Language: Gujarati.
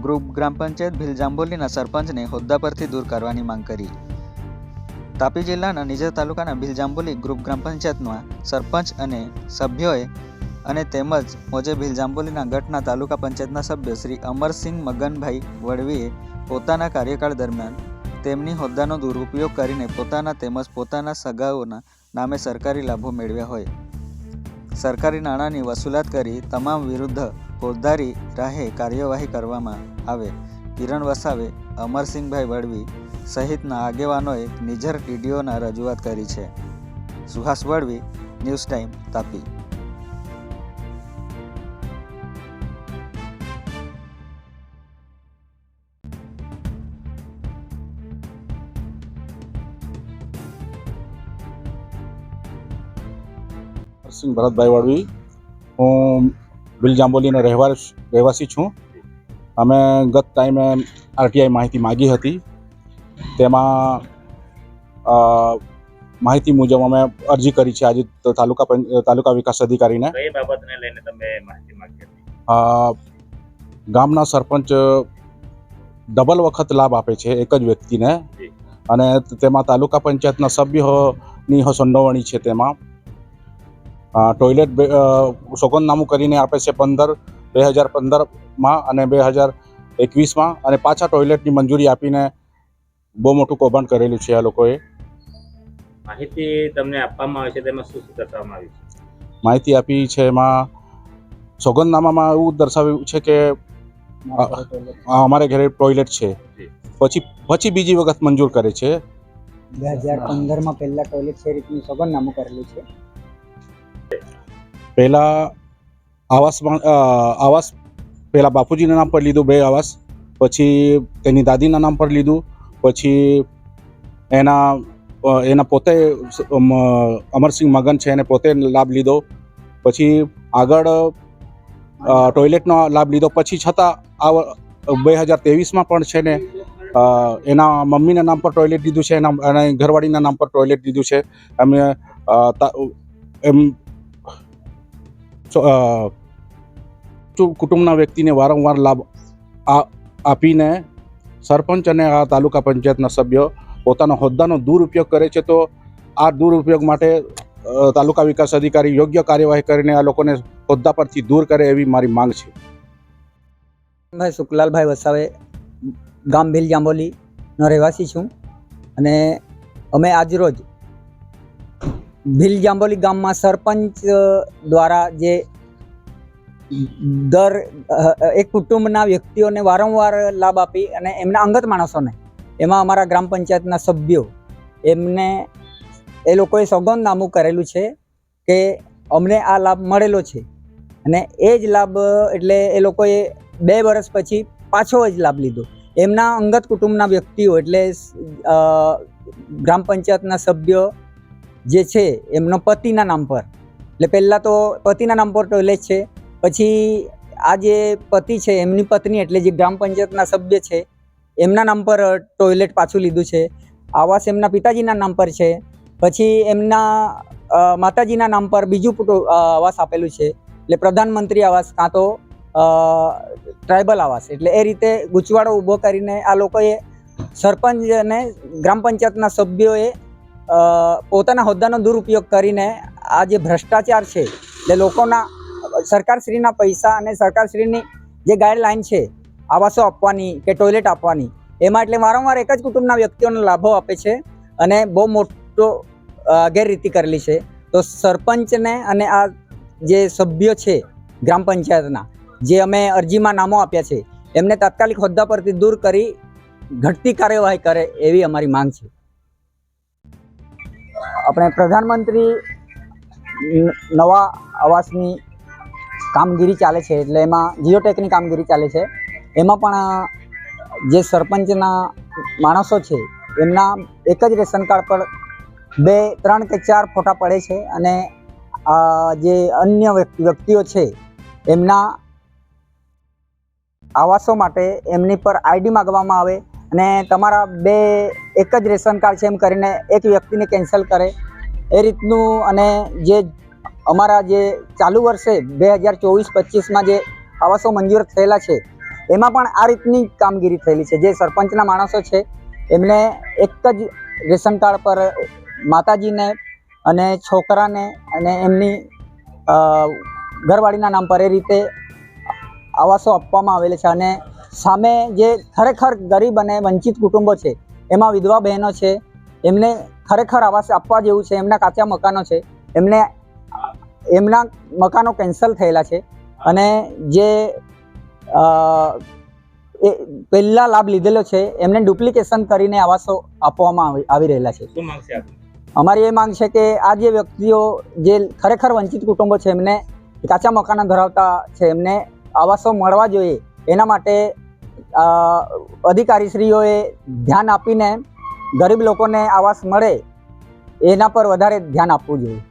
ગ્રુપ ગ્રામ પંચાયત ભીલજાંબોલીના સરપંચને હોદ્દા પરથી દૂર કરવાની માંગ કરી. તાપી જિલ્લાના નિઝર તાલુકાના ભીલજાંબોલી ગ્રુપ ગ્રામ પંચાયતના સરપંચ અને સભ્યોએ અને તેમજ મોજે ભીલજાંબોલીના ગઢના તાલુકા પંચાયતના સભ્ય શ્રી અમરસિંહ મગનભાઈ વડવીએ પોતાના કાર્યકાળ દરમિયાન તેમની હોદ્દાનો દુરુપયોગ કરીને પોતાના તેમજ પોતાના સગાઓના નામે સરકારી લાભો મેળવ્યા હોય, સરકારી નાણાંની વસૂલાત કરી તમામ વિરુદ્ધ ફોજદારી રાહે કાર્યવાહી કરવામાં આવે. કિરણ વસાવે, અમરસિંહભાઈ વડવી સહિતના આગેવાનોએ નિઝર ટીડીઓના રજૂઆત કરી છે. Suhas Vadvi, news time, Tapi. સિંહ ભરતભાઈ વડવી, હું ભીલજાંબોલીનો રહેવાસી છું. અમે ગત ટાઈમે આરટીઆઈ માહિતી માગી હતી. તેમાં માહિતી મુજબ અમે અરજી કરી છે આજે તાલુકા વિકાસ અધિકારીને. કઈ બાબતને લઈને તમે માહિતી માંગી હતી? ગામના સરપંચ ડબલ વખત લાભ આપે છે એક જ વ્યક્તિને, અને તેમાં તાલુકા પંચાયતના સભ્યોની સંડોવણી છે. તેમાં ટોયલેટ સોગંદનામું કરીને આપે છે 2015માં અને 2021માં, અને પાછા ટોયલેટની મંજૂરી આપીને બહુ મોટું કૌભાંડ કરેલું છે આ લોકોએ. માહિતી તમને આપવામાં આવે છે તેમાં શું દર્શાવવામાં આવ્યું છે? માહિતી આપી છે એમાં સોગંદનામામાં એવું દર્શાવ્યું છે કે અમારે ઘરે ટોયલેટ છે, પછી બીજી વખત મંજૂર કરે છે. 2015માં પહેલા ટોયલેટ છે રીતનું સોગંદનામું કરેલું છે. પહેલા આવાસ પહેલા બાપુજીના નામ પર લીધું 2 આવાસ, પછી તેની દાદીના નામ પર લીધું, પછી એના પોતે અમરસિંહ મગન છે એને પોતે લાભ લીધો, પછી આગળ ટોયલેટનો લાભ લીધો. પછી છતાં 2023માં પણ છે ને એના મમ્મીના નામ પર ટોયલેટ લીધું છે, એના ઘરવાળીના નામ પર ટોયલેટ લીધું છે. એમ કુટુંબના વ્યક્તિને વારંવાર લાભ આપીને સરપંચ અને આ તાલુકા પંચાયતના સભ્યો પોતાના હોદ્દાનો દુરુપયોગ કરે છે. તો આ દુરુપયોગ માટે તાલુકા વિકાસ અધિકારી યોગ્ય કાર્યવાહી કરીને આ લોકોને હોદ્દા પરથી દૂર કરે એવી મારી માંગ છે. ભાઈ સુખલાલભાઈ વસાવે, ગામ ભીલજાંબોલીનો રહેવાસી છું, અને અમે આજરોજ ભીલજાંબોલી ગામમાં સરપંચ દ્વારા જે એક કુટુંબના વ્યક્તિઓને વારંવાર લાભ આપી અને એમના અંગત માણસોને, એમાં અમારા ગ્રામ પંચાયતના સભ્યો, એમને એ લોકોએ સોગંદનામું કરેલું છે કે અમને આ લાભ મળેલો છે, અને એ જ લાભ એટલે એ લોકોએ 2 વર્ષ પછી પાછો જ લાભ લીધો. એમના અંગત કુટુંબના વ્યક્તિઓ એટલે ગ્રામ પંચાયતના સભ્યો જે છે એમનો પતિના નામ પર, એટલે પહેલાં તો પતિના નામ પર ટોયલેટ છે, પછી આ જે પતિ છે એમની પત્ની એટલે જે ગ્રામ પંચાયતના સભ્ય છે એમના નામ પર ટોયલેટ પાછું લીધું છે. આવાસ એમના પિતાજીના નામ પર છે, પછી એમના માતાજીના નામ પર બીજું આવાસ આપેલું છે, એટલે પ્રધાનમંત્રી આવાસ કાં તો ટ્રાઇબલ આવાસ. એટલે એ રીતે ગૂંચવાડો ઊભો કરીને આ લોકોએ સરપંચ અને ગ્રામ પંચાયતના સભ્યોએ પોતાના હોદ્દાનો દુરુપયોગ કરીને આ જે ભ્રષ્ટાચાર છે, એટલે લોકોના સરકારશ્રીના પૈસા અને સરકારશ્રીની જે ગાઈડલાઈન છે આવાસો આપવાની કે ટોયલેટ આપવાની, એમાં એટલે વારંવાર એક જ કુટુંબના વ્યક્તિઓને લાભો આપે છે અને બહુ મોટો ગેરરીતિ કરેલી છે. તો સરપંચને અને આ જે સભ્યો છે ગ્રામ પંચાયતના, જે અમે અરજીમાં નામો આપ્યા છે, એમને તાત્કાલિક હોદ્દા પરથી દૂર કરી ઘટતી કાર્યવાહી કરે એવી અમારી માંગ છે. આપણે પ્રધાનમંત્રી નવા આવાસની કામગીરી ચાલે છે, એટલે એમાં જીઓટેકની કામગીરી ચાલે છે. એમાં પણ જે સરપંચના માણસો છે એમના એક જ રેશન કાર્ડ પર 2, 3 કે 4 ફોટા પડે છે, અને જે અન્ય વ્યક્તિઓ છે એમના આવાસો માટે એમની પર આઈડી માગવામાં આવે અને તમારા 2 એક જ રેશન કાર્ડ છે એમ કરીને એક વ્યક્તિને કેન્સલ કરે એ રીતનું. અને જે અમારા જે ચાલુ વર્ષે 2024-25માં જે આવાસો મંજૂર થયેલા છે એમાં પણ આ રીતની કામગીરી થયેલી છે. જે સરપંચના માણસો છે એમને એક જ રેશન કાર્ડ પર માતાજીને અને છોકરાને અને એમની ઘરવાળીના નામ પર એ રીતે આવાસો આપવામાં આવેલા છે. અને સામે જે ખરેખર ગરીબ અને વંચિત કુટુંબો છે એમાં વિધવા બહેનો છે, એમને ખરેખર આવાસ આપવા જેવું છે. એમના કાચા મકાનો છે, એમના મકાનો કેન્સલ થયેલા છે અને જે પહેલા લાભ લીધેલો છે એમને ડુપ્લિકેશન કરીને આવાસો આપવામાં આવી રહેલા છે. શું માંગશે આપની? અમારી એ માંગ છે કે આ જે વ્યક્તિઓ જે ખરેખર વંચિત કુટુંબો છે, એમને કાચા મકાનો ધરાવતા છે, એમને આવાસો મળવા જોઈએ. એના માટે અધિકારીશ્રીઓએ ધ્યાન આપીને ગરીબ લોકોને આવાસ મળે એના પર વધારે ધ્યાન આપવું જોઈએ.